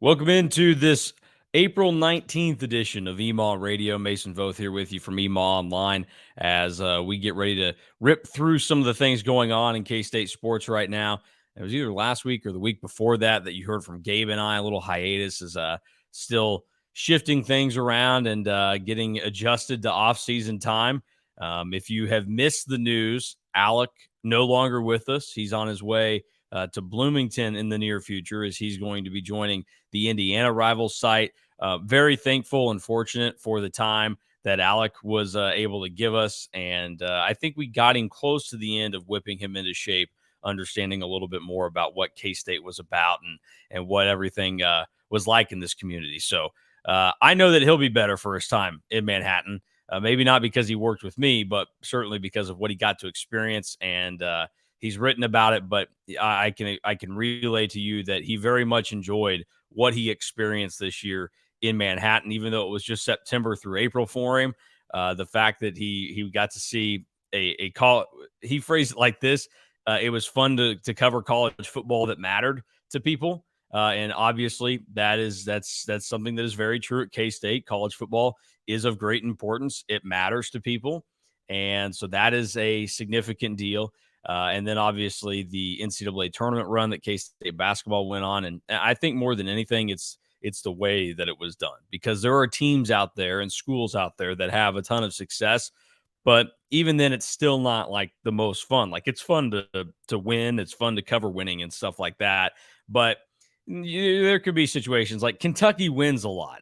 Welcome into this April 19th edition of EMAW Radio. Mason Voth here with you from EMAW Online as we get ready to rip through some of the things going on in K-State sports right now. It was either last week or the week before that you heard from Gabe and I. A little hiatus is still shifting things around and getting adjusted to off-season time. If you have missed the news, Alec no longer with us. He's on his way to Bloomington in the near future as he's going to be joining the Indiana Rivals site. Very thankful and fortunate for the time that Alec was able to give us. And I think we got him close to the end of whipping him into shape, understanding a little bit more about what K-State was about and what everything was like in this community. So I know that he'll be better for his time in Manhattan. Maybe not because he worked with me, but certainly because of what he got to experience. And he's written about it, but I can relay to you that he very much enjoyed what he experienced this year in Manhattan, even though it was just September through April for him. The fact that he got to see a call, he phrased it like this: it was fun to cover college football that mattered to people, and obviously that's something that is very true at K-State. College football is of great importance; it matters to people, and so that is a significant deal. And then obviously the NCAA tournament run that K-State basketball went on. And I think more than anything, it's the way that it was done, because there are teams out there and schools out there that have a ton of success. But even then, it's still not like the most fun. Like, it's fun to win. It's fun to cover winning and stuff like that. But there could be situations like Kentucky wins a lot.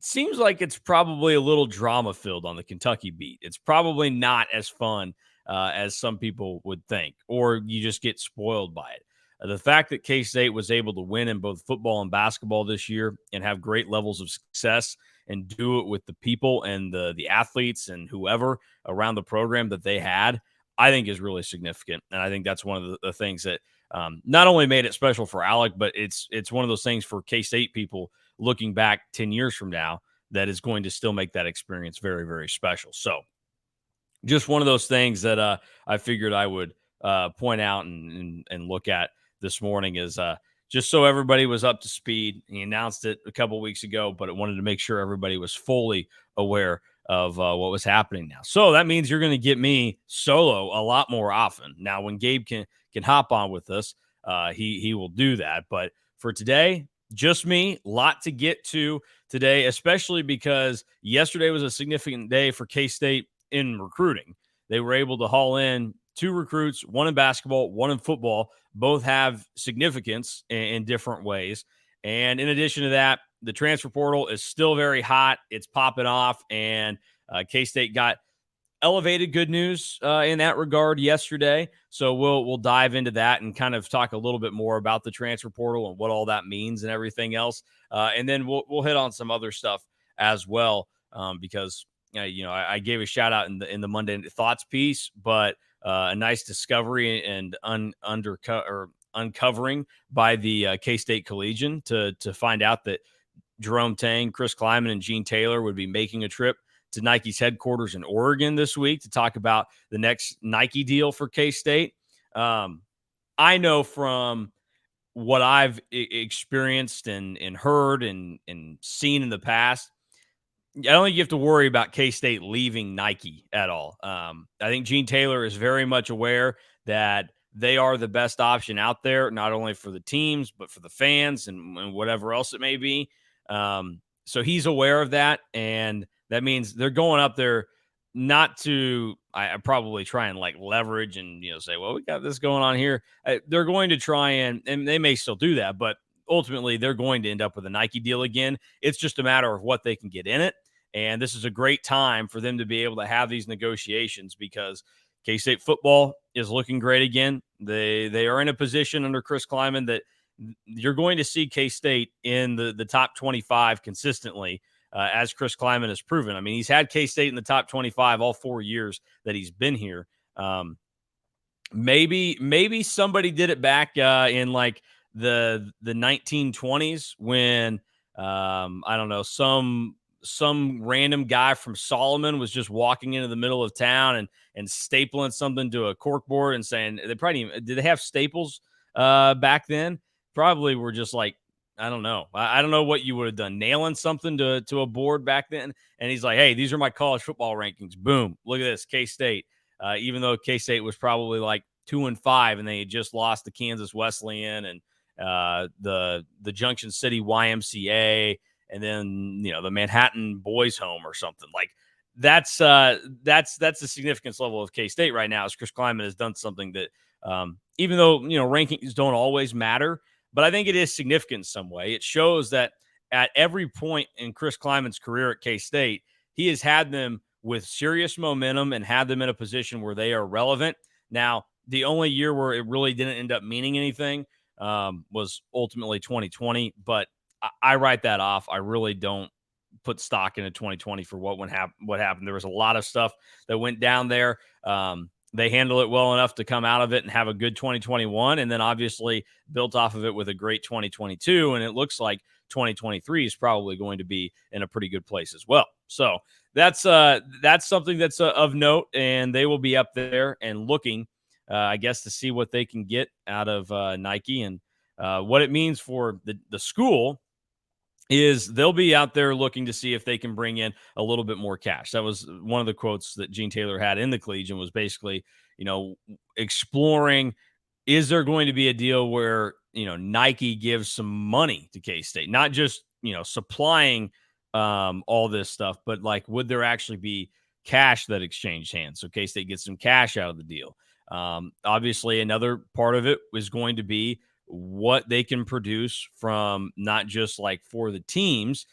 Seems like it's probably a little drama filled on the Kentucky beat. It's probably not as fun as some people would think, or you just get spoiled by it. The fact that K-State was able to win in both football and basketball this year and have great levels of success and do it with the people and the athletes and whoever around the program that they had, I think is really significant. And I think that's one of the things that not only made it special for Alec, but it's one of those things for K-State people looking back 10 years from now that is going to still make that experience very, very special. So just one of those things that I figured I would point out and look at this morning is just so everybody was up to speed. He announced it a couple weeks ago, but I wanted to make sure everybody was fully aware of what was happening now. So that means you're going to get me solo a lot more often. Now, when Gabe can hop on with us, he will do that. But for today, just me. Lot to get to today, especially because yesterday was a significant day for K-State in recruiting. They were able to haul in two recruits, one in basketball, one in football. Both have significance in different ways. And in addition to that, the transfer portal is still very hot. It's popping off, and K-State got elevated good news in that regard yesterday. So we'll dive into that and kind of talk a little bit more about the transfer portal and what all that means and everything else. And then we'll hit on some other stuff as well, because I gave a shout out in the Monday Thoughts piece, but a nice discovery and uncovering by the K-State Collegian to find out that Jerome Tang, Chris Kleiman, and Gene Taylor would be making a trip to Nike's headquarters in Oregon this week to talk about the next Nike deal for K-State. I know from what I've experienced and heard and seen in the past, I don't think you have to worry about K-State leaving Nike at all. I think Gene Taylor is very much aware that they are the best option out there, not only for the teams, but for the fans and whatever else it may be. So he's aware of that, and that means they're going up there not to I probably try and like leverage and say, well, we got this going on here. They're going to try and they may still do that, but ultimately they're going to end up with a Nike deal again. It's just a matter of what they can get in it. And this is a great time for them to be able to have these negotiations because K-State football is looking great again. They are in a position under Chris Kleiman that you're going to see K-State in the top 25 consistently, as Chris Kleiman has proven. I mean, he's had K-State in the top 25 all 4 years that he's been here. Maybe somebody did it back in like the 1920s when I don't know, some random guy from Solomon was just walking into the middle of town and stapling something to a corkboard and saying did they have staples back then? Probably were just like I don't know. I don't know what you would have done. Nailing something to a board back then. And he's like, hey, these are my college football rankings. Boom. Look at this. K-State. Even though K-State was probably like 2-5 and they had just lost to Kansas Wesleyan and the Junction City YMCA and then, the Manhattan Boys Home or something. Like that's the significance level of K-State right now is Chris Klieman has done something that even though, rankings don't always matter, but I think it is significant in some way. It shows that at every point in Chris Kleiman's career at K-State, he has had them with serious momentum and had them in a position where they are relevant. Now, the only year where it really didn't end up meaning anything was ultimately 2020, but I write that off. I really don't put stock into 2020 for what happened. There was a lot of stuff that went down there. They handle it well enough to come out of it and have a good 2021, and then obviously built off of it with a great 2022. And it looks like 2023 is probably going to be in a pretty good place as well. So that's something that's of note, and they will be up there and looking, I guess, to see what they can get out of Nike and what it means for the school. Is they'll be out there looking to see if they can bring in a little bit more cash. That was one of the quotes that Gene Taylor had in the Collegian was basically, exploring, is there going to be a deal where, Nike gives some money to K-State, not just, supplying all this stuff, but like, would there actually be cash that exchanged hands? So K-State gets some cash out of the deal. Obviously, another part of it was going to be what they can produce from not just like for the teams.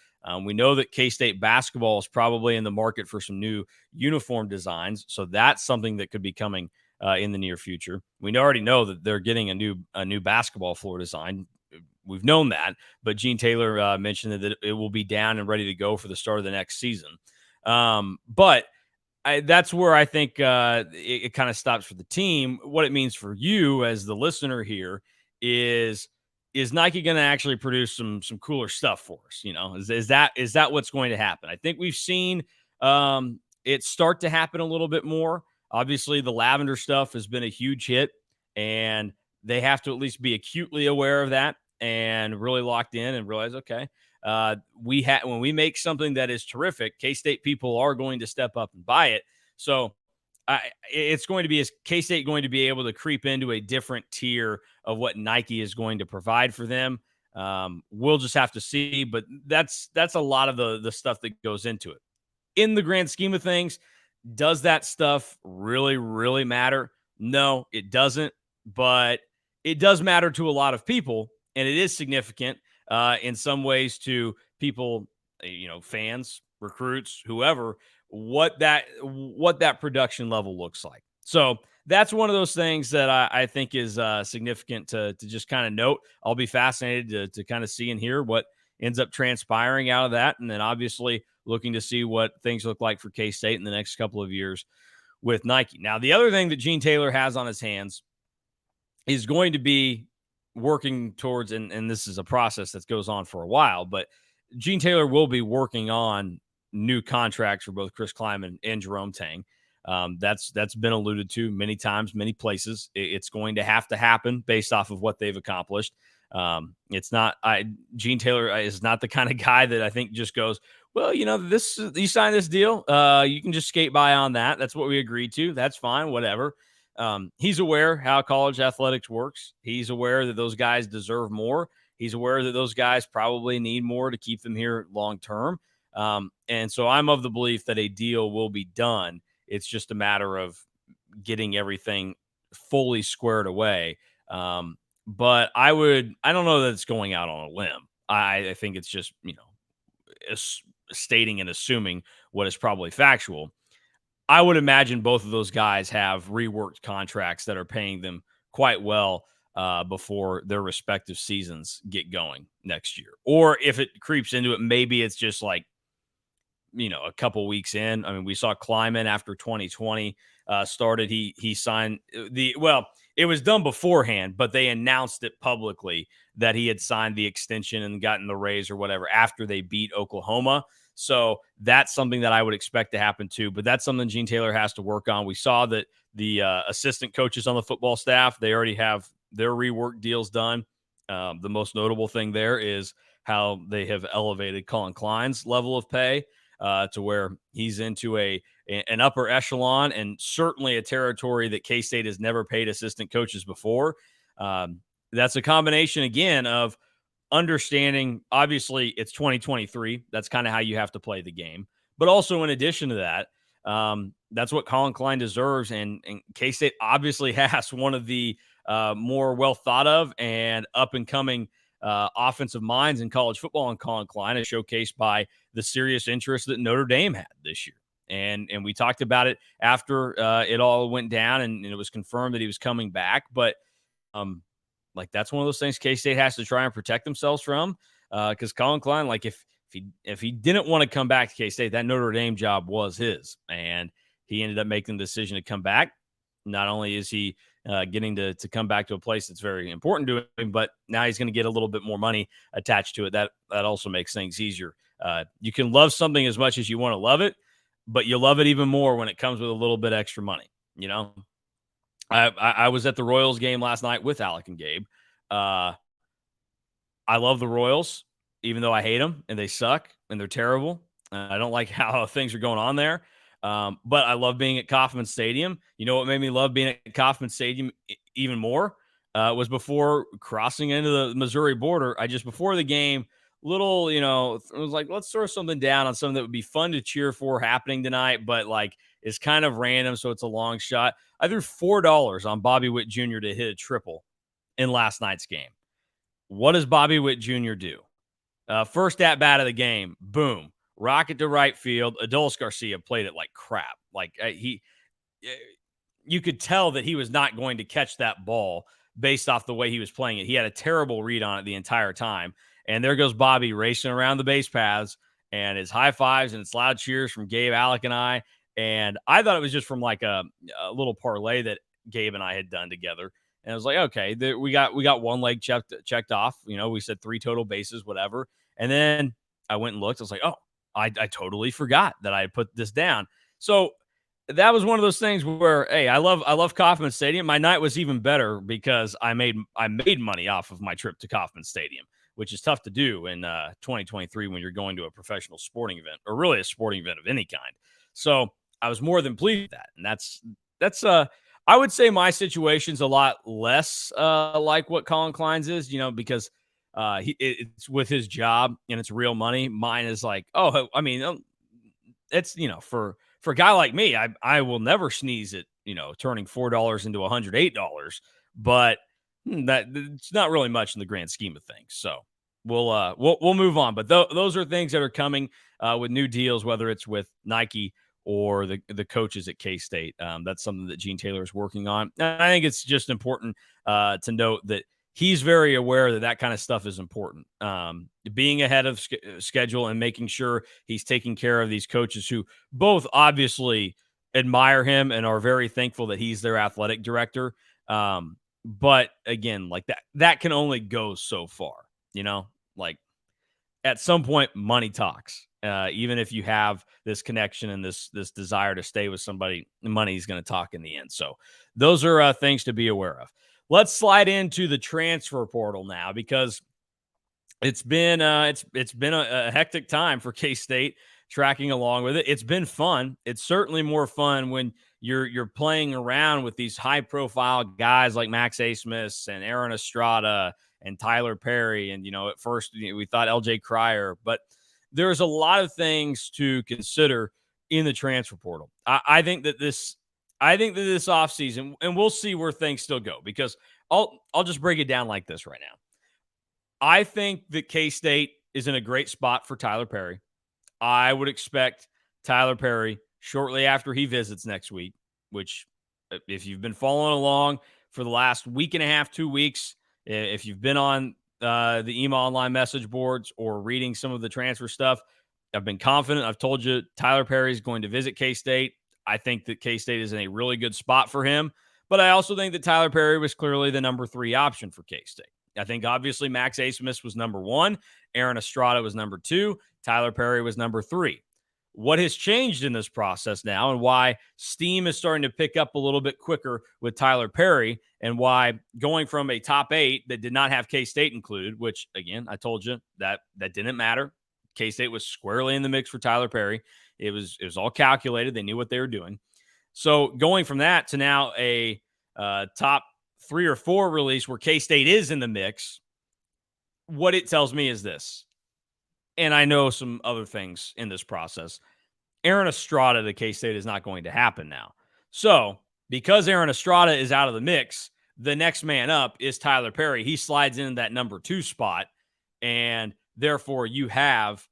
We know that K-State basketball is probably in the market for some new uniform designs. So that's something that could be coming in the near future. We already know that they're getting a new basketball floor design. We've known that, but Gene Taylor mentioned that it will be down and ready to go for the start of the next season. But that's where I think it kind of stops for the team. What it means for you as the listener here is Nike going to actually produce some cooler stuff for us? Is that what's going to happen? I think we've seen it start to happen a little bit more. Obviously, the lavender stuff has been a huge hit, and they have to at least be acutely aware of that and really locked in and realize, okay, when we make something that is terrific, K-State people are going to step up and buy it. So it's going to be, is K-State going to be able to creep into a different tier of what Nike is going to provide for them? We'll just have to see, but that's a lot of the stuff that goes into it. In the grand scheme of things, does that stuff really, really matter? No, it doesn't, but it does matter to a lot of people, and it is significant in some ways to people, fans, recruits, whoever, what that production level looks like. So that's one of those things that I think is significant to just kind of note. I'll be fascinated to kind of see and hear what ends up transpiring out of that. And then obviously looking to see what things look like for K-State in the next couple of years with Nike. Now, the other thing that Gene Taylor has on his hands is going to be working towards, and this is a process that goes on for a while, but Gene Taylor will be working on new contracts for both Chris Klieman and Jerome Tang. That's been alluded to many times, many places. It's going to have to happen based off of what they've accomplished. It's not, Gene Taylor is not the kind of guy that I think just goes, well, you signed this deal. You can just skate by on that. That's what we agreed to. That's fine. Whatever. He's aware how college athletics works. He's aware that those guys deserve more. He's aware that those guys probably need more to keep them here long term. And so I'm of the belief that a deal will be done. It's just a matter of getting everything fully squared away. But I don't know that it's going out on a limb. I think it's just, stating and assuming what is probably factual. I would imagine both of those guys have reworked contracts that are paying them quite well before their respective seasons get going next year. Or if it creeps into it, maybe it's just like, a couple weeks in. I mean, we saw Kleiman after 2020 started. He signed it was done beforehand, but they announced it publicly that he had signed the extension and gotten the raise or whatever after they beat Oklahoma. So that's something that I would expect to happen too. But that's something Gene Taylor has to work on. We saw that the assistant coaches on the football staff, they already have their rework deals done. The most notable thing there is how they have elevated Colin Klein's level of pay to where he's into an upper echelon and certainly a territory that K-State has never paid assistant coaches before. That's a combination, again, of understanding, obviously, it's 2023. That's kind of how you have to play the game. But also, in addition to that, that's what Colin Klein deserves. And K-State obviously has one of the more well thought of and up and coming offensive minds in college football in Colin Klein, is showcased by the serious interest that Notre Dame had this year. And we talked about it after it all went down and it was confirmed that he was coming back. But like, that's one of those things K-State has to try and protect themselves from, because Colin Klein, like, if he didn't want to come back to K-State, that Notre Dame job was his, and he ended up making the decision to come back. Not only is he getting to come back to a place that's very important to him, but now he's going to get a little bit more money attached to it. That also makes things easier. You can love something as much as you want to love it, but you love it even more when it comes with a little bit extra money, you know? I was at the Royals game last night with Alec and Gabe. I love the Royals, even though I hate them and they suck and they're terrible. I don't like how things are going on there. But I love being at Kauffman Stadium. You know what made me love being at Kauffman Stadium even more? Was before crossing into the Missouri border. Before the game, it was like, let's throw something down on something that would be fun to cheer for happening tonight, but like it's kind of random, so it's a long shot. I threw $4 on Bobby Witt Jr. to hit a triple in last night's game. What does Bobby Witt Jr. do? First at bat of the game, boom, rocket to right field. Adolis Garcia played it like crap. You could tell that he was not going to catch that ball based off the way he was playing it. He had a terrible read on it the entire time. And there goes Bobby racing around the base paths, and his high fives and his loud cheers from Gabe, Alec, and I. And I thought it was just from like a little parlay that Gabe and I had done together. And I was like, okay, we got one leg checked off. You know, we said 3 total bases, whatever. And then I went and looked. I was like, oh, I totally forgot that I had put this down. So that was one of those things where, hey, I love Kauffman Stadium. My night was even better because I made money off of my trip to Kauffman Stadium, which is tough to do in 2023 when you're going to a professional sporting event, or really a sporting event of any kind. So I was more than pleased with that. And that's I would say my situation's a lot less like what Colin Klein's is, because it's with his job and it's real money. Mine is like, it's, for a guy like me, I will never sneeze at, turning $4 into $108, but that it's not really much in the grand scheme of things. So we'll move on. But those are things that are coming with new deals, whether it's with Nike or the coaches at K-State. That's something that Gene Taylor is working on. And I think it's just important to note that he's very aware that kind of stuff is important. Being ahead of schedule and making sure he's taking care of these coaches who both obviously admire him and are very thankful that he's their athletic director. But again, like that can only go so far, like at some point money talks. Even if you have this connection and this desire to stay with somebody, money's going to talk in the end. So those are things to be aware of. Let's slide into the transfer portal now, because it's been a hectic time for K-State tracking along with it. It's been fun. It's certainly more fun when you're playing around with these high profile guys like Max Asmus and Aaron Estrada and Tyler Perry. And, at first we thought LJ Cryer, but there's a lot of things to consider in the transfer portal. I think that this offseason, and we'll see where things still go, because I'll just break it down like this right now. I think that K-State is in a great spot for Tyler Perry. I would expect Tyler Perry shortly after he visits next week, which, if you've been following along for the last week and a half, 2 weeks, if you've been on the EMAW online message boards or reading some of the transfer stuff, I've been confident. I've told you Tyler Perry is going to visit K-State. I think that K-State is in a really good spot for him, but I also think that Tyler Perry was clearly the number 3 option for K-State. I think obviously Max Asmus was number 1. Aaron Estrada was number 2. Tyler Perry was number 3. what has changed in this process now and why steam is starting to pick up a little bit quicker with Tyler Perry, and why going from a top 8 that did not have K-State included, which, again, I told you that didn't matter. K-State was squarely in the mix for Tyler Perry. It was all calculated. They knew what they were doing. So going from that to now a top 3 or 4 release where K-State is in the mix, what it tells me is this, and I know some other things in this process. Aaron Estrada to K-State is not going to happen now. So because Aaron Estrada is out of the mix, the next man up is Tyler Perry. He slides in that number 2 spot, and therefore you have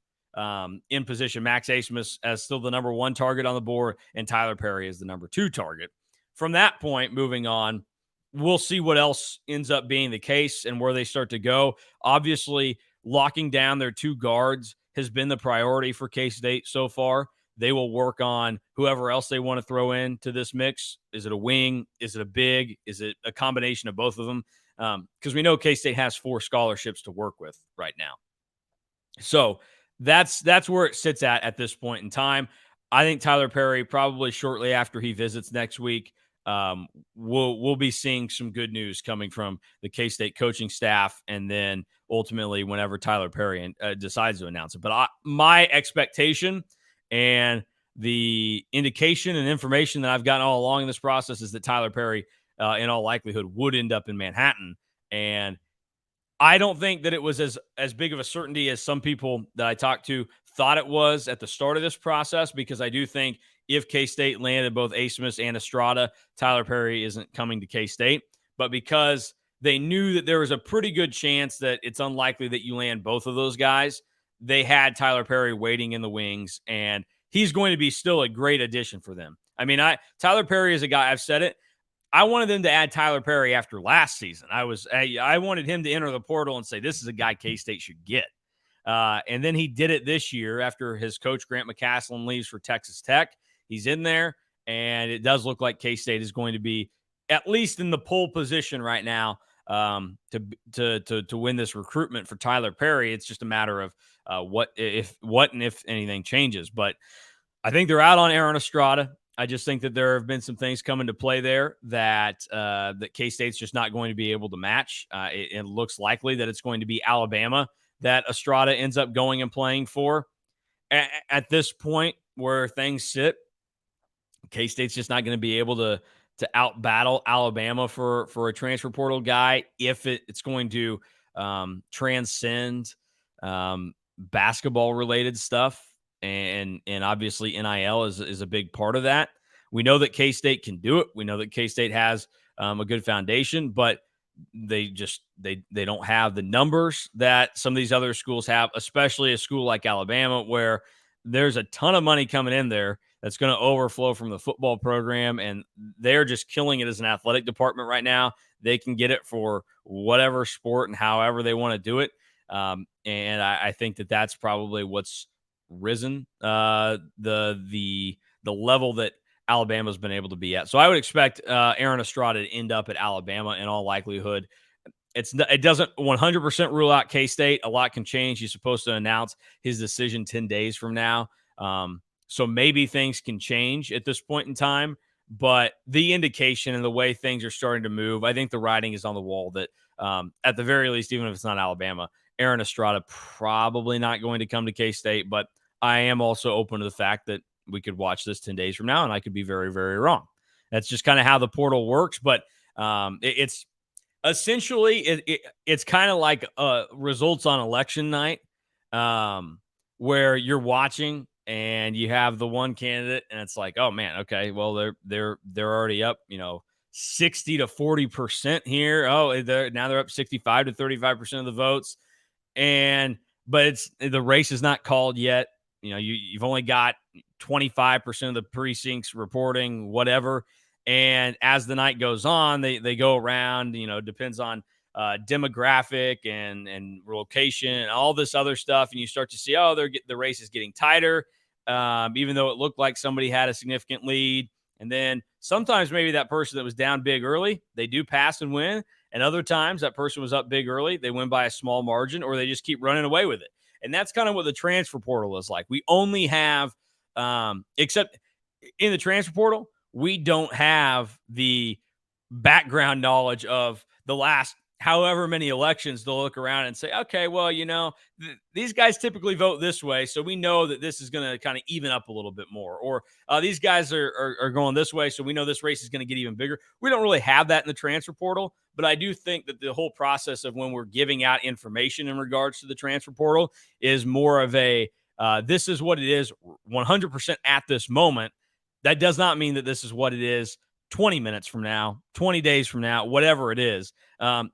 in position Max Asmus as still the number 1 target on the board, and Tyler Perry is the number 2 target. From that point, moving on, we'll see what else ends up being the case and where they start to go. Obviously, locking down their 2 guards has been the priority for K-State so far. They will work on whoever else they want to throw into this mix. Is it a wing? Is it a big? Is it a combination of both of them? Because we know K-State has 4 scholarships to work with right now. So that's where it sits at this point in time. I think Tyler Perry, probably shortly after he visits next week, we'll be seeing some good news coming from the K-State coaching staff, and then ultimately whenever Tyler Perry decides to announce it. But my expectation and the indication and information that I've gotten all along in this process is that Tyler Perry, in all likelihood, would end up in Manhattan. And I don't think that it was as big of a certainty as some people that I talked to thought it was at the start of this process, because I do think if K-State landed both Asmus and Estrada, Tyler Perry isn't coming to K-State. But because they knew that there was a pretty good chance that it's unlikely that you land both of those guys, they had Tyler Perry waiting in the wings, and he's going to be still a great addition for them. I mean, Tyler Perry is a guy, I've said it, I wanted them to add Tyler Perry after last season. I wanted him to enter the portal and say, this is a guy K-State should get. And then he did it this year after his coach, Grant McCasland, leaves for Texas Tech. He's in there, and it does look like K-State is going to be at least in the pole position right now to win this recruitment for Tyler Perry. It's just a matter of what and if anything changes. But I think they're out on Aaron Estrada. I just think that there have been some things come into play there that K-State's just not going to be able to match. It looks likely that it's going to be Alabama that Estrada ends up going and playing for. At this point where things sit, K-State's just not going to be able to out-battle Alabama for a transfer portal guy if it's going to transcend basketball-related stuff. And obviously NIL is a big part of that. We know that K-State can do it. We know that K-State has a good foundation, but they don't have the numbers that some of these other schools have, especially a school like Alabama, where there's a ton of money coming in there that's going to overflow from the football program, and they're just killing it as an athletic department right now. They can get it for whatever sport and however they want to do it. And I think that that's probably what's risen the level that Alabama's been able to be at. So I would expect Aaron Estrada to end up at Alabama in all likelihood. It doesn't 100% rule out K-State. A lot can change. He's supposed to announce his decision 10 days from now. So maybe things can change at this point in time. But the indication and the way things are starting to move, I think the writing is on the wall that at the very least, even if it's not Alabama, Aaron Estrada probably not going to come to K-State. But I am also open to the fact that we could watch this 10 days from now and I could be very, very wrong. That's just kind of how the portal works. But it's essentially, it's kind of like results on election night where you're watching and you have the one candidate and it's like, oh man, okay, well they're already up, 60 to 40% here. Oh, now they're up 65 to 35% of the votes. But the race is not called yet. You've only got 25% of the precincts reporting whatever. And as the night goes on, they go around, depends on demographic and location and all this other stuff. And you start to see, the race is getting tighter, even though it looked like somebody had a significant lead. And then sometimes maybe that person that was down big early, they do pass and win. And other times that person was up big early, they win by a small margin, or they just keep running away with it. And that's kind of what the transfer portal is like. We only have Except in the transfer portal, we don't have the background knowledge of the last however many elections to look around and say, okay, well, these guys typically vote this way, so we know that this is going to kind of even up a little bit more. Or these guys are going this way, so we know this race is going to get even bigger. We don't really have that in the transfer portal, but I do think that the whole process of when we're giving out information in regards to the transfer portal is more of a this is what it is 100% at this moment. That does not mean that this is what it is 20 minutes from now, 20 days from now, whatever it is.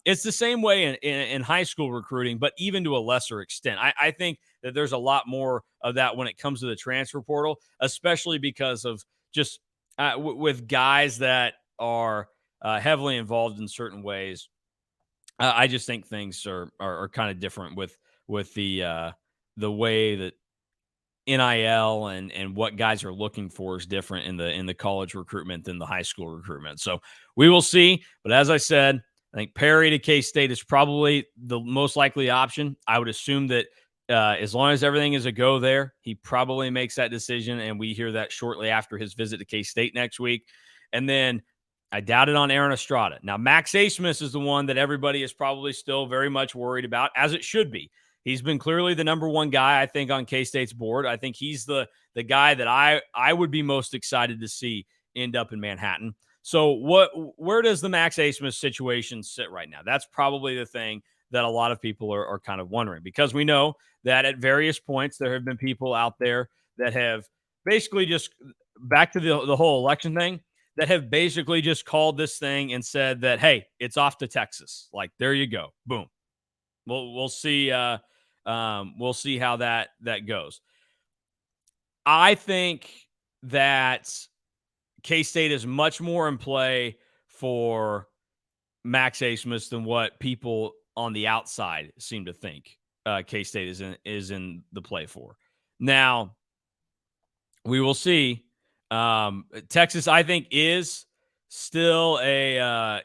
It's the same way in high school recruiting, but even to a lesser extent. I think that there's a lot more of that when it comes to the transfer portal, especially because of just with guys that are heavily involved in certain ways. I just think things are kind of different with the way that NIL and what guys are looking for is different in the college recruitment than the high school recruitment. So we will see. But as I said, I think Perry to K-State is probably the most likely option. I would assume that as long as everything is a go there, he probably makes that decision, and we hear that shortly after his visit to K-State next week. And then I doubt it on Aaron Estrada. Now, Max Asmus is the one that everybody is probably still very much worried about, as it should be. He's been clearly the number one guy, I think, on K-State's board. I think he's the guy that I would be most excited to see end up in Manhattan. So where does the Max Asmus situation sit right now? That's probably the thing that a lot of people are kind of wondering, because we know that at various points there have been people out there that have basically just, back to the whole election thing, that have basically just called this thing and said that, hey, it's off to Texas. Like, there you go. Boom. We'll see. We'll see how that goes. I think that K-State is much more in play for Max Asmus than what people on the outside seem to think K-State is in the play for. Now, we will see. Texas, I think, is still a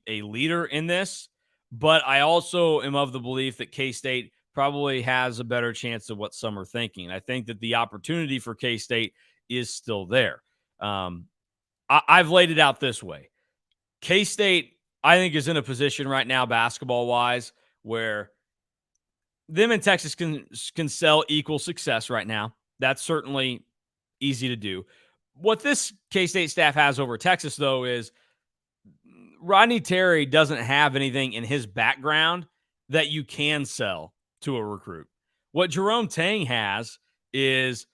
leader in this, but I also am of the belief that K-State probably has a better chance of what some are thinking. I think that the opportunity for K-State is still there. I've laid it out this way. K-State, I think, is in a position right now, basketball-wise, where them and Texas can sell equal success right now. That's certainly easy to do. What this K-State staff has over Texas, though, is Rodney Terry doesn't have anything in his background that you can sell to a recruit. What Jerome Tang has is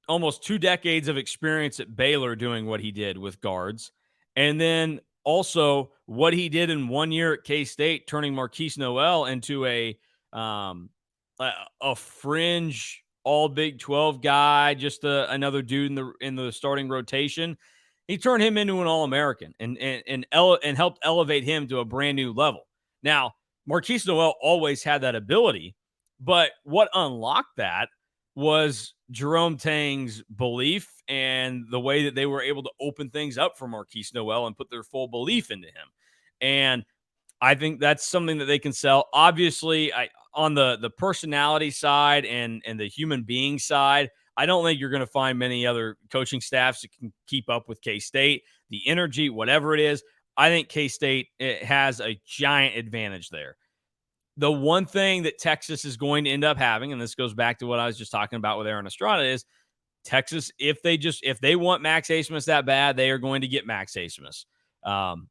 almost 2 decades of experience at Baylor doing what he did with guards. And then also what he did in 1 year at K-State, turning Marquise Noel into a fringe all Big 12 guy, just another dude in the starting rotation. He turned him into an All-American and helped elevate him to a brand new level. Now, Marquise Noel always had that ability, but what unlocked that was Jerome Tang's belief and the way that they were able to open things up for Marquise Noel and put their full belief into him. And I think that's something that they can sell. Obviously, on the personality side and the human being side, I don't think you're going to find many other coaching staffs that can keep up with K-State. The energy, whatever it is, I think K-State has a giant advantage there. The one thing that Texas is going to end up having, and this goes back to what I was just talking about with Aaron Estrada, is Texas, if they want Max Asmus that bad, they are going to get Max Asmus.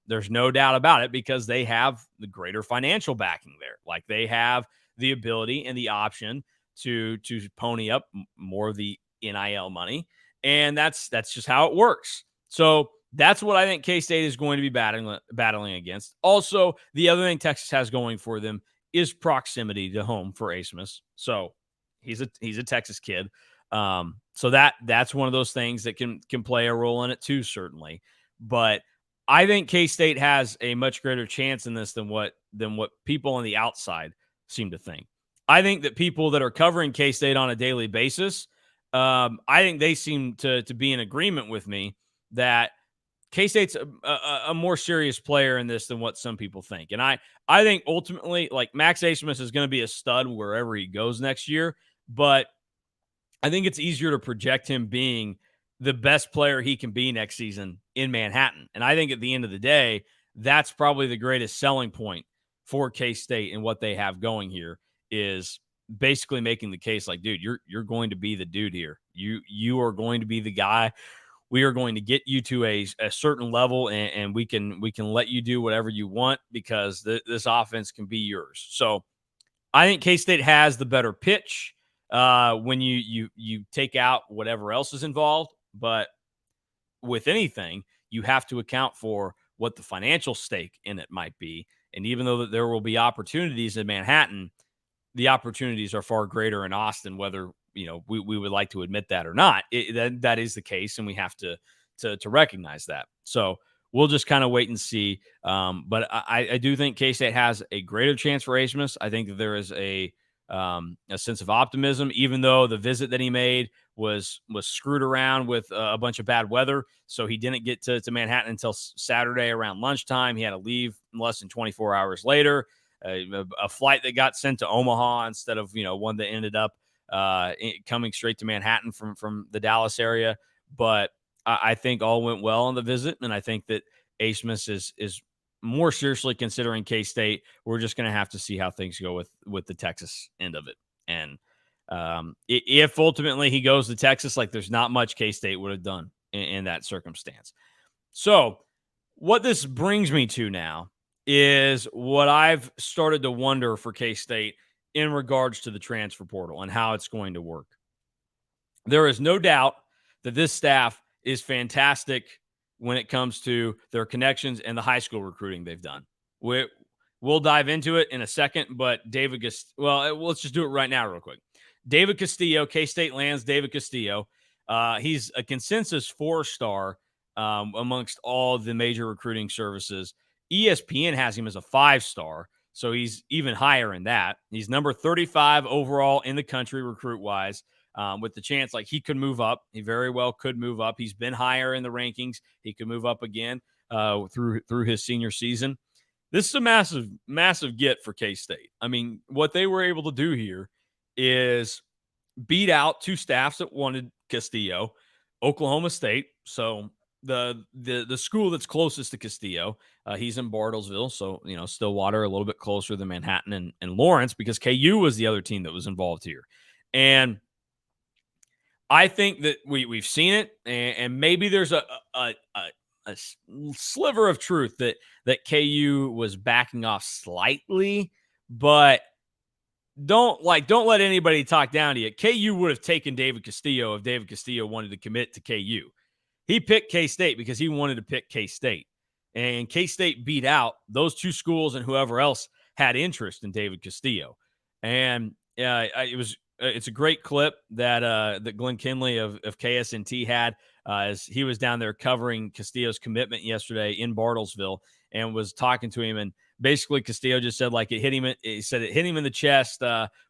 There's no doubt about it, because they have the greater financial backing there. Like, they have the ability and the option to pony up more of the NIL money, and that's just how it works. So that's what I think K-State is going to be battling against. Also, the other thing Texas has going for them is proximity to home for Asmus. So he's a Texas kid. So that's one of those things that can play a role in it too, certainly. But I think K-State has a much greater chance in this than what people on the outside seem to think. I think that people that are covering K-State on a daily basis, I think they seem to be in agreement with me that K-State's a more serious player in this than what some people think. And I think ultimately, like, Max Asmus is going to be a stud wherever he goes next year, but I think it's easier to project him being the best player he can be next season in Manhattan. And I think at the end of the day, that's probably the greatest selling point for K-State and what they have going here is basically making the case like, dude, you're going to be the dude here. You are going to be the guy. We are going to get you to a certain level, and we can let you do whatever you want because this offense can be yours. So I think K-State has the better pitch when you take out whatever else is involved. But with anything, you have to account for what the financial stake in it might be. And even though that there will be opportunities in Manhattan, the opportunities are far greater in Austin, whether we would like to admit that or not. That is the case, and we have to recognize that. So we'll just kind of wait and see. But I do think K-State has a greater chance for Asmus. I think that there is a sense of optimism, even though the visit that he made was screwed around with a bunch of bad weather. So he didn't get to Manhattan until Saturday around lunchtime. He had to leave less than 24 hours later. A flight that got sent to Omaha instead of one that ended up coming straight to Manhattan from the Dallas area. But I think all went well on the visit, and I think that Asmus is more seriously considering K-State. We're just going to have to see how things go with the Texas end of it. And if ultimately he goes to Texas, like there's not much K-State would have done in that circumstance. So what this brings me to now is what I've started to wonder for K-State in regards to the transfer portal and how it's going to work. There is no doubt that this staff is fantastic when it comes to their connections and the high school recruiting they've done. We'll dive into it in a second, but let's just do it right now real quick. David Castillo, K-State lands David Castillo. He's a consensus 4-star amongst all the major recruiting services. ESPN has him as a 5-star, so he's even higher in that. He's number 35 overall in the country recruit-wise, with the chance like he could move up. He very well could move up. He's been higher in the rankings. He could move up again through his senior season. This is a massive, massive get for K-State. I mean, what they were able to do here is beat out two staffs that wanted Castillo, Oklahoma State. So the school that's closest to Castillo, he's in Bartlesville, so Stillwater a little bit closer than Manhattan and Lawrence, because KU was the other team that was involved here. And I think that we've seen it, and maybe there's a sliver of truth that KU was backing off slightly, but don't let anybody talk down to you. KU would have taken David Castillo if David Castillo wanted to commit to KU. He picked K-State because he wanted to pick K-State. And K-State beat out those two schools and whoever else had interest in David Castillo. And it's a great clip that Glenn Kinley of KSNT had as he was down there covering Castillo's commitment yesterday in Bartlesville and was talking to him. And basically Castillo just said like it hit him in the chest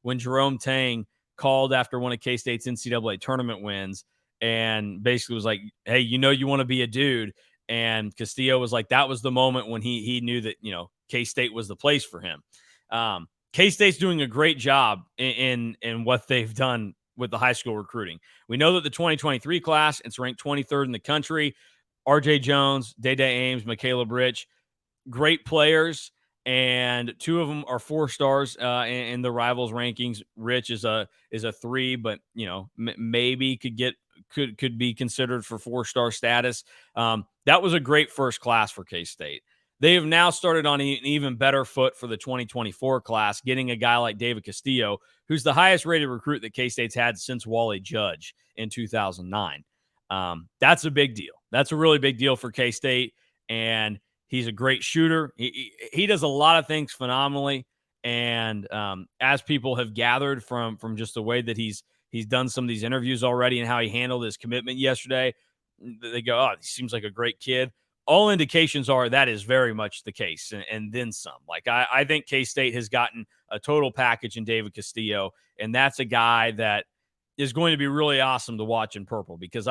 when Jerome Tang called after one of K-State's NCAA tournament wins, and basically was like, hey, you want to be a dude. And Castillo was like, that was the moment when he knew that, K-State was the place for him. K-State's doing a great job in what they've done with the high school recruiting. We know that the 2023 class, it's ranked 23rd in the country. RJ Jones, Day Ames, Michaela Rich, great players. And two of them are 4-stars in the rivals rankings. Rich is a 3, but maybe could be considered for 4-star status. That was a great first class for K-State. They have now started on an even better foot for the 2024 class, getting a guy like David Castillo, who's the highest rated recruit that K-State's had since Wally Judge in 2009. That's a big deal. That's a really big deal for K-State, and he's a great shooter. He does a lot of things phenomenally, and as people have gathered from just the way that he's done some of these interviews already and how he handled his commitment yesterday, they go, oh, he seems like a great kid. All indications are that is very much the case, and then some. Like I think K-State has gotten a total package in David Castillo, and that's a guy that is going to be really awesome to watch in purple, because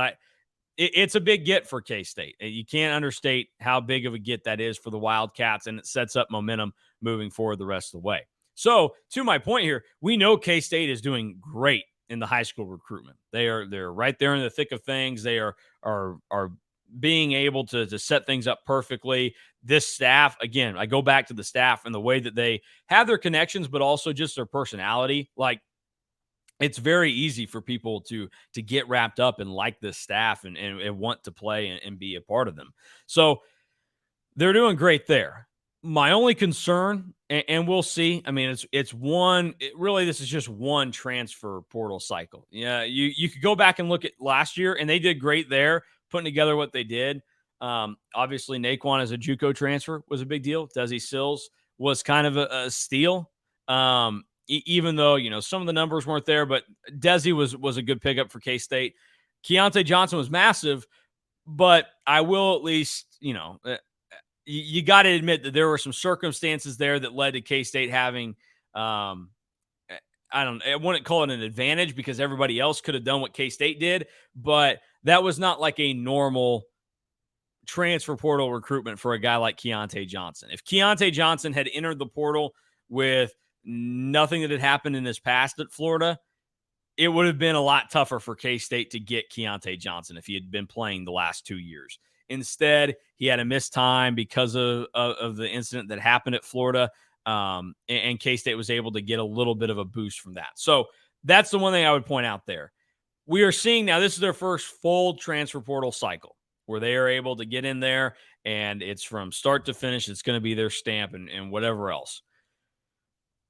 it's a big get for K-State. You can't understate how big of a get that is for the Wildcats, and it sets up momentum moving forward the rest of the way. So to my point here, we know K-State is doing great in the high school recruitment. They're right there in the thick of things. They are being able to set things up perfectly. This staff, again, I go back to the staff and the way that they have their connections, but also just their personality. Like, it's very easy for people to get wrapped up and like this staff and want to play and be a part of them. So they're doing great there. My only concern, and we'll see. I mean, it's one. Really, this is just one transfer portal cycle. Yeah, you could go back and look at last year, and they did great there, putting together what they did. Obviously, Naquan as a JUCO transfer was a big deal. Desi Sills was kind of a steal. Even though some of the numbers weren't there, but Desi was a good pickup for K-State. Keontae Johnson was massive, but I will at least you got to admit that there were some circumstances there that led to K-State having, I wouldn't call it an advantage because everybody else could have done what K-State did, but that was not like a normal transfer portal recruitment for a guy like Keontae Johnson. If Keontae Johnson had entered the portal with nothing that had happened in his past at Florida, it would have been a lot tougher for K-State to get Keontae Johnson if he had been playing the last 2 years. Instead, he had a missed time because of the incident that happened at Florida, and K-State was able to get a little bit of a boost from that. So that's the one thing I would point out there. We are seeing now, this is their first full transfer portal cycle where they are able to get in there, and it's from start to finish. It's going to be their stamp and whatever else.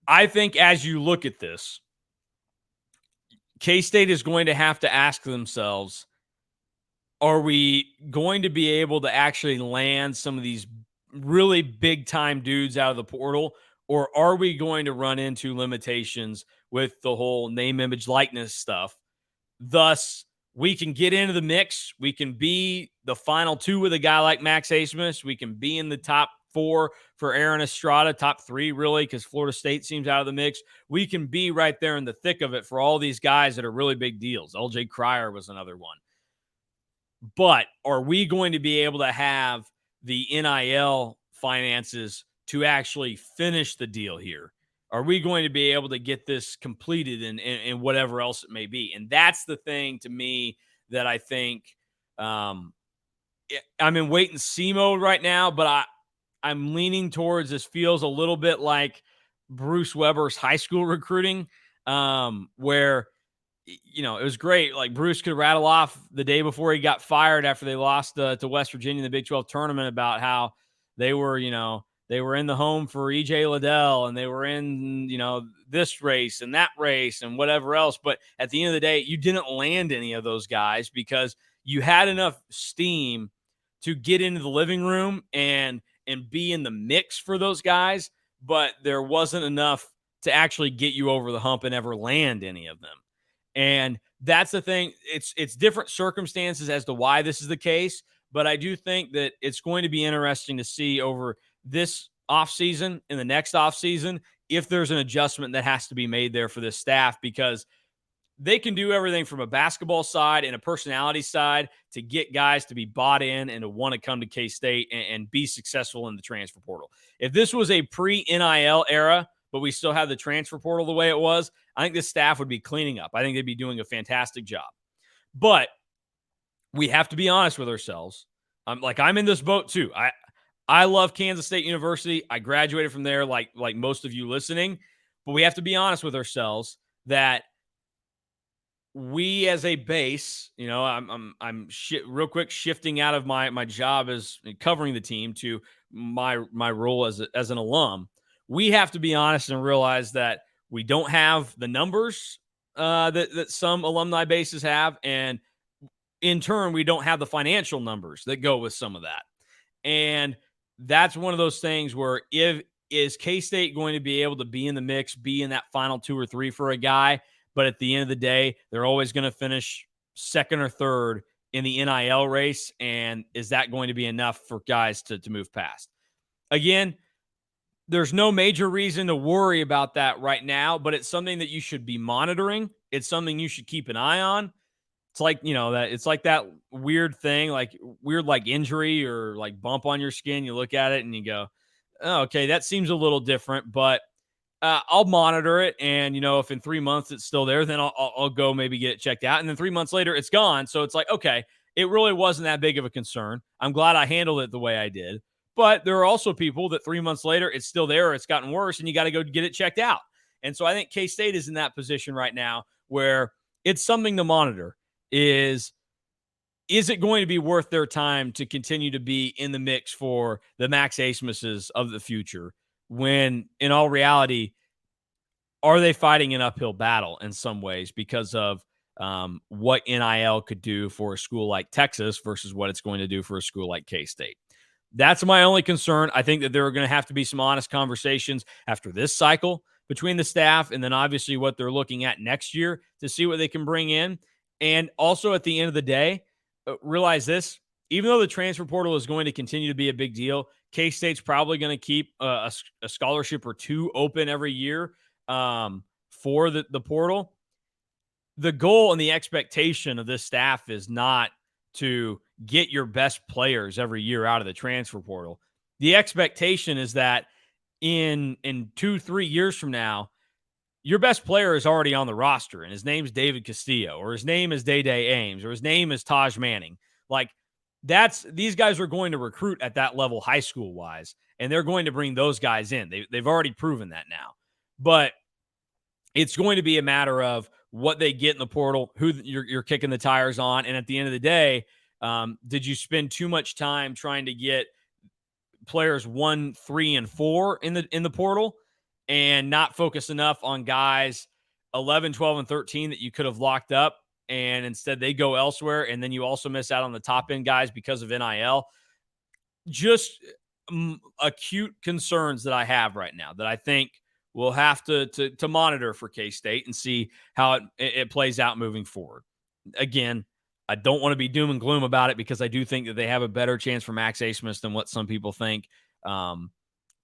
I think as you look at this, K-State is going to have to ask themselves, are we going to be able to actually land some of these really big-time dudes out of the portal, or are we going to run into limitations with the whole name, image, likeness stuff? Thus, we can get into the mix. We can be the final two with a guy like Max Asmus. We can be in the top 4 for Aaron Estrada, top 3 really, because Florida State seems out of the mix. We can be right there in the thick of it for all these guys that are really big deals. LJ Cryer was another one. But are we going to be able to have the NIL finances to actually finish the deal here? Are we going to be able to get this completed and whatever else it may be? And that's the thing to me that I think I'm in wait and see mode right now, but I'm leaning towards this feels a little bit like Bruce Weber's high school recruiting, where it was great. Like Bruce could rattle off the day before he got fired after they lost to West Virginia in the Big 12 tournament about how they were in the home for EJ Liddell and they were in, this race and that race and whatever else. But at the end of the day, you didn't land any of those guys because you had enough steam to get into the living room and be in the mix for those guys, but there wasn't enough to actually get you over the hump and ever land any of them. And that's the thing. It's different circumstances as to why this is the case, but I do think that it's going to be interesting to see over this offseason and the next offseason if there's an adjustment that has to be made there for this staff, because they can do everything from a basketball side and a personality side to get guys to be bought in and to want to come to K-State and be successful in the transfer portal. If this was a pre-NIL era, but we still have the transfer portal the way it was, I think this staff would be cleaning up. I think they'd be doing a fantastic job. But we have to be honest with ourselves. I'm in this boat too. I love Kansas State University. I graduated from there like most of you listening. But we have to be honest with ourselves that we as a base, I'm real quick shifting out of my job as covering the team to my role as an alum. We have to be honest and realize that we don't have the numbers that some alumni bases have, and in turn, we don't have the financial numbers that go with some of that. And that's one of those things where is K-State going to be able to be in the mix, be in that final 2 or 3 for a guy, but at the end of the day, they're always going to finish second or third in the NIL race, and is that going to be enough for guys to move past? Again, there's no major reason to worry about that right now, but it's something that you should be monitoring. It's something you should keep an eye on. It's like, it's like that weird thing, like injury or like bump on your skin. You look at it and you go, oh, okay, that seems a little different, but I'll monitor it, and if in 3 months it's still there, then I'll go maybe get it checked out, and then 3 months later it's gone. So it's like, okay, it really wasn't that big of a concern. I'm glad I handled it the way I did. But there are also people that 3 months later it's still there, or it's gotten worse, and you got to go get it checked out. And so I think K-State is in that position right now where it's something to monitor. Is it going to be worth their time to continue to be in the mix for the Max Asmuses of the future when, in all reality, are they fighting an uphill battle in some ways because of what NIL could do for a school like Texas versus what it's going to do for a school like K-State? That's my only concern. I think that there are going to have to be some honest conversations after this cycle between the staff and then obviously what they're looking at next year to see what they can bring in. And also at the end of the day, realize this, even though the transfer portal is going to continue to be a big deal, K-State's probably going to keep a scholarship or two open every year for the portal. The goal and the expectation of this staff is not to get your best players every year out of the transfer portal. The expectation is that in 2-3 years from now, your best player is already on the roster, and his name's David Castillo, or his name is Day-Day Ames, or his name is Taj Manning. Like, these guys are going to recruit at that level high school wise, and they're going to bring those guys in. They've already proven that now. But it's going to be a matter of what they get in the portal, who you're kicking the tires on, and at the end of the day, did you spend too much time trying to get players 1, 3, and 4 in the portal and not focus enough on guys 11, 12, and 13 that you could have locked up, and instead they go elsewhere, and then you also miss out on the top end guys because of NIL? Just acute concerns that I have right now that I think we'll have to monitor for K-State and see how it plays out moving forward. Again, I don't want to be doom and gloom about it because I do think that they have a better chance for Max Asmus than what some people think.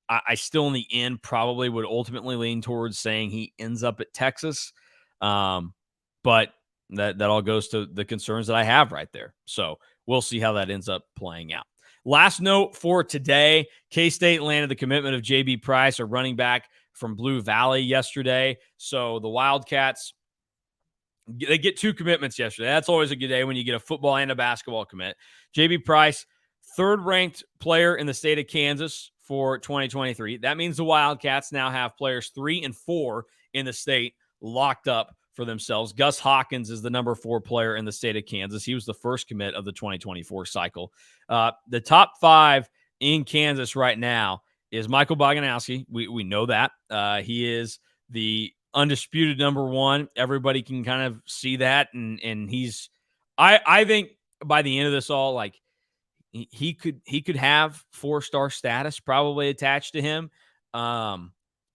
I still, in the end, probably would ultimately lean towards saying he ends up at Texas. But that all goes to the concerns that I have right there. So we'll see how that ends up playing out. Last note for today, K-State landed the commitment of J.B. Price, a running back from Blue Valley, yesterday. So the Wildcats, they get 2 commitments yesterday. That's always a good day when you get a football and a basketball commit. J.B. Price, third-ranked player in the state of Kansas for 2023. That means the Wildcats now have players 3 and 4 in the state locked up for themselves. Gus Hawkins is the number 4 player in the state of Kansas. He was the first commit of the 2024 cycle. The top 5 in Kansas right now is Michael Boganowski. We know that. He is the undisputed number 1. Everybody can kind of see that. And he's, I think by the end of this all, like, he could have 4-star status probably attached to him.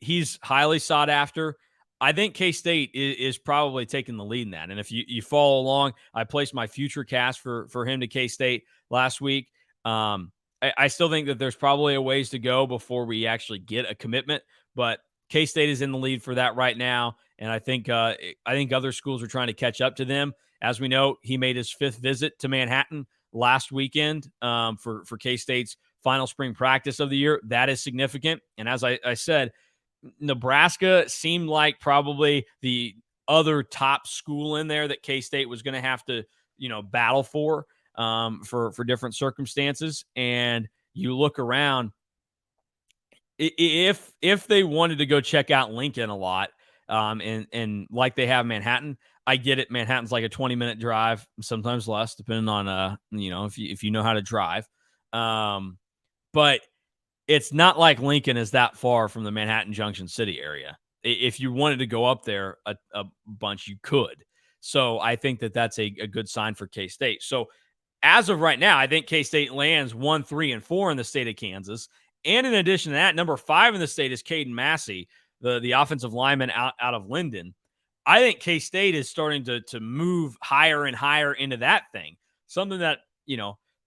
He's highly sought after. I think K-State is probably taking the lead in that. And if you follow along, I placed my future cast for him to K-State last week. I still think that there's probably a ways to go before we actually get a commitment, but K-State is in the lead for that right now. And I think other schools are trying to catch up to them. As we know, he made his 5th visit to Manhattan last weekend for K-State's final spring practice of the year. That is significant. And as I said, Nebraska seemed like probably the other top school in there that K-State was going to have to, battle for different circumstances. And you look around, if they wanted to go check out Lincoln a lot, and like they have Manhattan, I get it. Manhattan's like a 20-minute drive, sometimes less, depending on if you know how to drive. But it's not like Lincoln is that far from the Manhattan Junction City area. If you wanted to go up there a bunch, you could. So I think that that's a good sign for K-State. So as of right now, I think K-State lands 1, 3, and 4 in the state of Kansas. And in addition to that, number 5 in the state is Caden Massey, the offensive lineman out of Linden. I think K-State is starting to move higher and higher into that thing. Something that,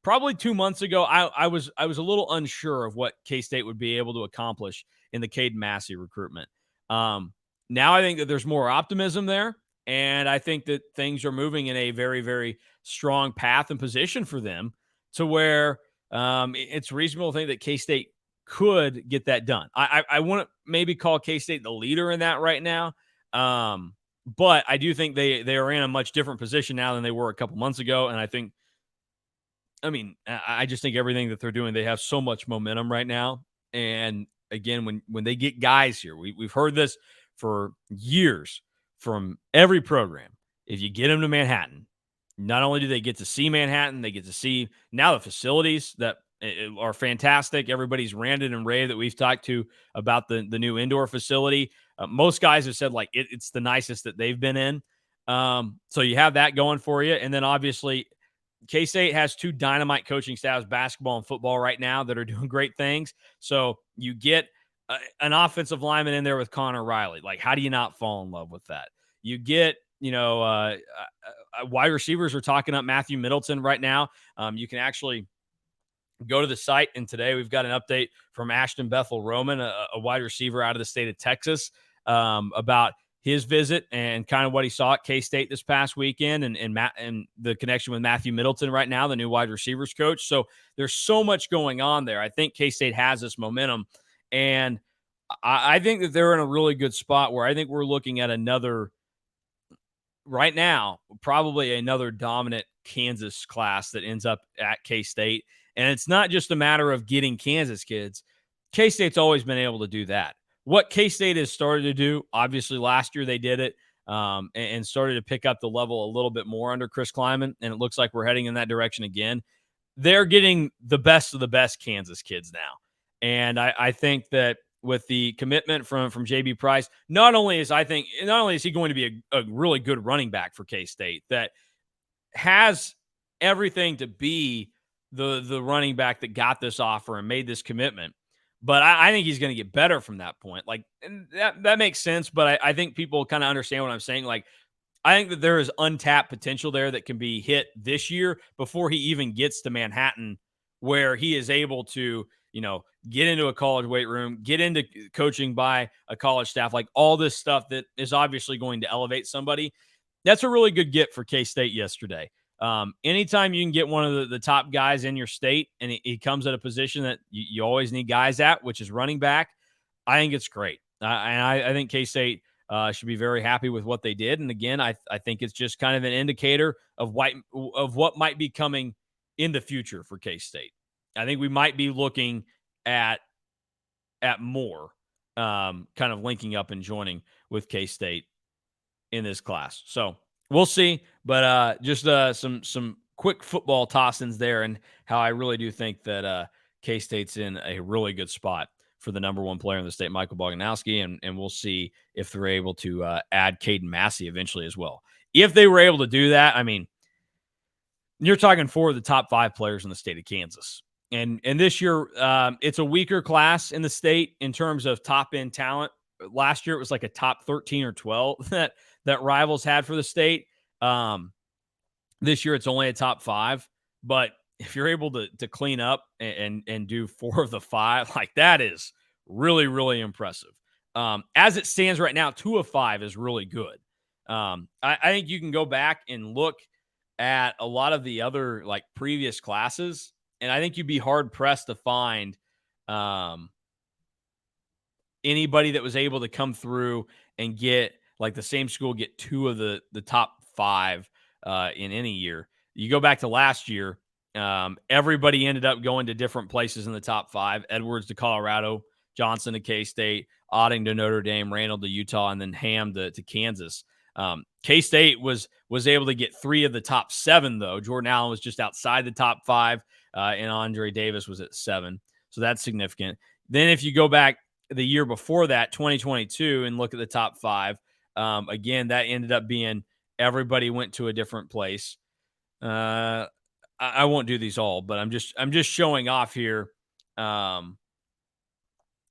probably 2 months ago, I was a little unsure of what K-State would be able to accomplish in the Caden Massey recruitment. Now I think that there's more optimism there, and I think that things are moving in a very, very strong path and position for them to where it's reasonable to think that K-State could get that done. I wouldn't maybe call K-State the leader in that right now, but I do think they are in a much different position now than they were a couple months ago, and I just think everything that they're doing, they have so much momentum right now. And again, when they get guys here, we've heard this for years from every program. If you get them to Manhattan, not only do they get to see Manhattan, they get to see now the facilities that are fantastic. Everybody's ranted and raved that we've talked to about the new indoor facility. Most guys have said like it's the nicest that they've been in. So you have that going for you, and then obviously K-State has two dynamite coaching staffs, basketball and football right now, that are doing great things. So you get an offensive lineman in there with Connor Riley. Like, how do you not fall in love with that? You get, wide receivers are talking up Matthew Middleton right now. You can actually go to the site, and today we've got an update from Ashton Bethel Roman, a wide receiver out of the state of Texas, about his visit and kind of what he saw at K-State this past weekend, and the connection with Matthew Middleton right now, the new wide receivers coach. So there's so much going on there. I think K-State has this momentum, and I think that they're in a really good spot where I think we're looking at right now, probably another dominant Kansas class that ends up at K-State. And it's not just a matter of getting Kansas kids. K-State's always been able to do that. What K-State has started to do, obviously last year they did it, and started to pick up the level a little bit more under Chris Kleiman, and it looks like we're heading in that direction again. They're getting the best of the best Kansas kids now. And I think that with the commitment from JB Price, not only is he going to be a really good running back for K-State that has everything to be the running back that got this offer and made this commitment, but I think he's going to get better from that point. Like, and that makes sense, but I think people kind of understand what I'm saying. Like, I think that there is untapped potential there that can be hit this year before he even gets to Manhattan, where he is able to, get into a college weight room, get into coaching by a college staff, like all this stuff that is obviously going to elevate somebody. That's a really good get for K-State yesterday. Anytime you can get one of the top guys in your state and he comes at a position that you always need guys at, which is running back, I think it's great. And I think K-State should be very happy with what they did. And again, I think it's just kind of an indicator of what might be coming in the future for K-State. I think we might be looking at more kind of linking up and joining with K-State in this class. So we'll see, but just some quick football toss-ins there, and how I really do think that K-State's in a really good spot for the number one player in the state, Michael Boganowski, and we'll see if they're able to add Caden Massey eventually as well. If they were able to do that, I mean, you're talking 4 of the top 5 players in the state of Kansas. And this year, it's a weaker class in the state in terms of top-end talent. Last year, it was like a top 13 or 12 that Rivals had for the state. This year, it's only a top 5. But if you're able to clean up and do 4 of the 5, like, that is really, really impressive. As it stands right now, 2 of 5 is really good. I think you can go back and look at a lot of the other like previous classes, and I think you'd be hard pressed to find anybody that was able to come through and get like the same school get 2 of the top 5 in any year. You go back to last year, everybody ended up going to different places in the top 5. Edwards to Colorado, Johnson to K-State, Otting to Notre Dame, Randall to Utah, and then Ham to Kansas. K-State was able to get 3 of the top 7, though. Jordan Allen was just outside the top 5, and Andre Davis was at 7. So that's significant. Then if you go back the year before that, 2022, and look at the top 5, again, that ended up being everybody went to a different place. I won't do these all, but I'm just showing off here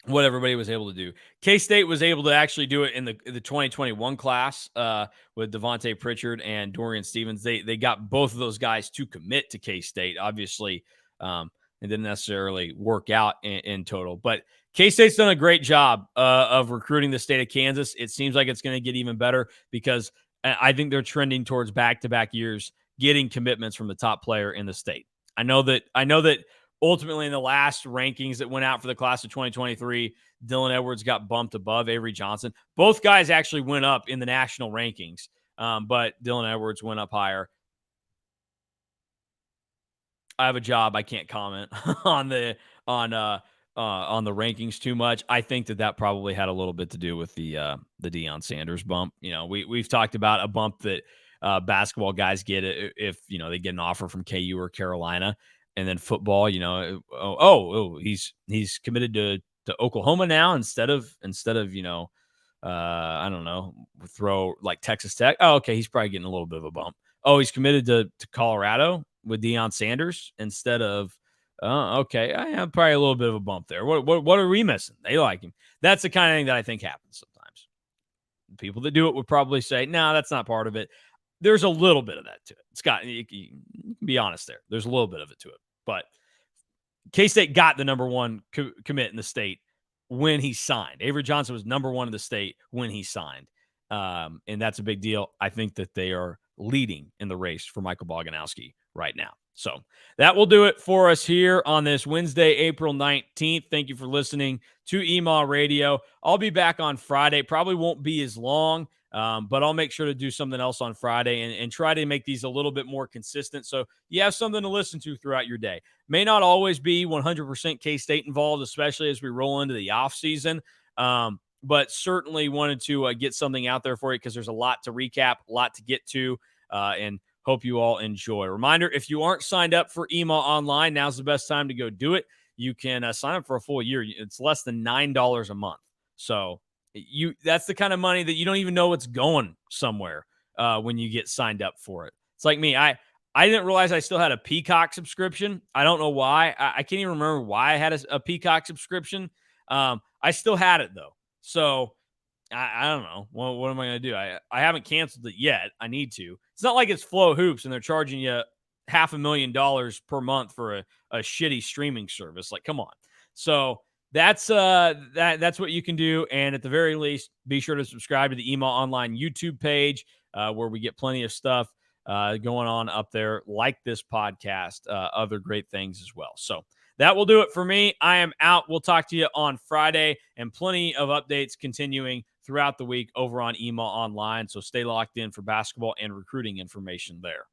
what everybody was able to do. K-State was able to actually do it in the 2021 class with Devontae Pritchard and Dorian Stevens. They got both of those guys to commit to K-State. Obviously, it didn't necessarily work out in total. But K-State's done a great job of recruiting the state of Kansas. It seems like it's going to get even better because I think they're trending towards back-to-back years getting commitments from the top player in the state. I know that ultimately in the last rankings that went out for the class of 2023, Dylan Edwards got bumped above Avery Johnson. Both guys actually went up in the national rankings, but Dylan Edwards went up higher. I have a job. I can't comment on the rankings too much. I think that probably had a little bit to do with the Deion Sanders bump. We've talked about a bump that basketball guys get if they get an offer from KU or Carolina, and then football. He's committed to Oklahoma now instead of I don't know, throw like Texas Tech. Oh, okay, he's probably getting a little bit of a bump. Oh, he's committed to Colorado with Deion Sanders instead of. Okay, I have probably a little bit of a bump there. What are we missing? They like him. That's the kind of thing that I think happens sometimes. People that do it would probably say, "No, that's not part of it." There's a little bit of that to it. Scott, you can be honest there. There's a little bit of it to it, but K-State got the number one commit in the state when he signed. Avery Johnson was number one in the state when he signed. And that's a big deal. I think that they are leading in the race for Michael Boganowski right now. So that will do it for us here on this Wednesday, April 19th. Thank you for listening to EMAW Radio. I'll be back on Friday. Probably won't be as long, but I'll make sure to do something else on Friday and try to make these a little bit more consistent so you have something to listen to throughout your day. May not always be 100% K-State involved, especially as we roll into the offseason, but certainly wanted to get something out there for you because there's a lot to recap, a lot to get to, and hope you all enjoy. Reminder, if you aren't signed up for EMAW Online, now's the best time to go do it. You can sign up for a full year. It's less than $9 a month. So that's the kind of money that you don't even know it's going somewhere when you get signed up for it. It's like me. I didn't realize I still had a Peacock subscription. I don't know why. I can't even remember why I had a Peacock subscription. I still had it, though. So I don't know. What am I going to do? I haven't canceled it yet. I need to. It's not like it's Flow Hoops and they're charging you $500,000 per month for a shitty streaming service. Like, come on. So that's what you can do. And at the very least, be sure to subscribe to the EMAW Online YouTube page where we get plenty of stuff going on up there, like this podcast, other great things as well. So that will do it for me. I am out. We'll talk to you on Friday, and plenty of updates continuing throughout the week over on EMAW Online. So stay locked in for basketball and recruiting information there.